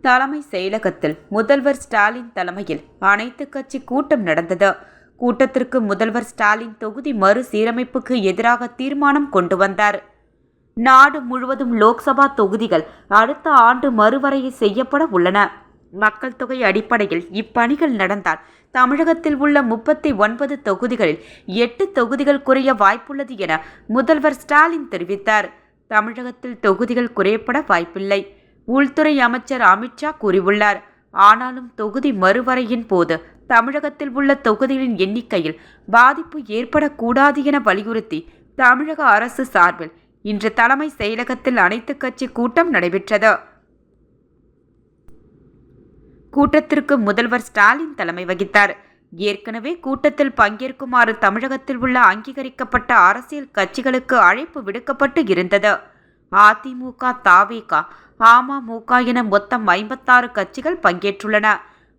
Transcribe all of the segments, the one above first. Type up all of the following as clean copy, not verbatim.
தலைமைச் செயலகத்தில் முதல்வர் ஸ்டாலின் தலைமையில் அனைத்து கட்சி கூட்டம் நடந்தது. கூட்டத்திற்கு முதல்வர் ஸ்டாலின் தொகுதி மறுசீரமைப்புக்கு எதிராக தீர்மானம் கொண்டு வந்தார். நாடு முழுவதும் லோக்சபா தொகுதிகள் அடுத்த ஆண்டு மறுவரையை செய்யப்பட உள்ளன. மக்கள் தொகை அடிப்படையில் இப்பணிகள் நடந்தால் தமிழகத்தில் உள்ள 39 தொகுதிகளில் 8 தொகுதிகள் குறைய வாய்ப்புள்ளது என முதல்வர் ஸ்டாலின் தெரிவித்தார். தமிழகத்தில் தொகுதிகள் குறையப்பட வாய்ப்பில்லை. உள்துறை அமைச்சர் அமித்ஷா கூறியுள்ளார். ஆனாலும் தொகுதி மறுவரையின் போது தமிழகத்தில் உள்ள தொகுதிகளின் எண்ணிக்கையில் பாதிப்பு ஏற்படக்கூடாது என வலியுறுத்தி தமிழக அரசு சார்பில் இன்று தலைமை செயலகத்தில் அனைத்து கட்சி கூட்டம் நடைபெற்றது. கூட்டத்திற்கு முதல்வர் ஸ்டாலின் தலைமை வகித்தார். ஏற்கனவே கூட்டத்தில் பங்கேற்குமாறு தமிழகத்தில் உள்ள அங்கீகரிக்கப்பட்ட அரசியல் கட்சிகளுக்கு அழைப்பு விடுக்கப்பட்டு இருந்தது. அதிமுக, தவேக, அமமுக என மொத்தம் 56 கட்சிகள் பங்கேற்றுள்ளன.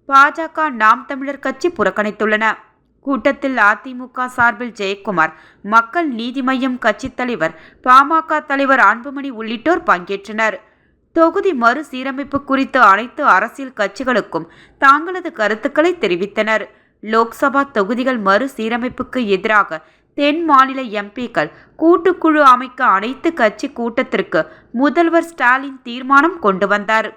பாஜக, நாம் தமிழர் கட்சி புறக்கணித்துள்ளன. கூட்டத்தில் அதிமுக சார்பில் ஜெயக்குமார், மக்கள் நீதி மய்யம் கட்சி தலைவர், பாமக தலைவர் அன்புமணி உள்ளிட்டோர் பங்கேற்றனர். தொகுதி மறுசீரமைப்பு குறித்து அனைத்து அரசியல் கட்சிகளுக்கும் தங்களது கருத்துக்களை தெரிவித்தனர். லோக்சபா தொகுதிகள் மறுசீரமைப்புக்கு எதிராக தென் மாநில எம்பிக்கள் கூட்டுக்குழு அமைக்க அனைத்து கட்சி கூட்டத்திற்கு முதல்வர் ஸ்டாலின் தீர்மானம் கொண்டு வந்தார்.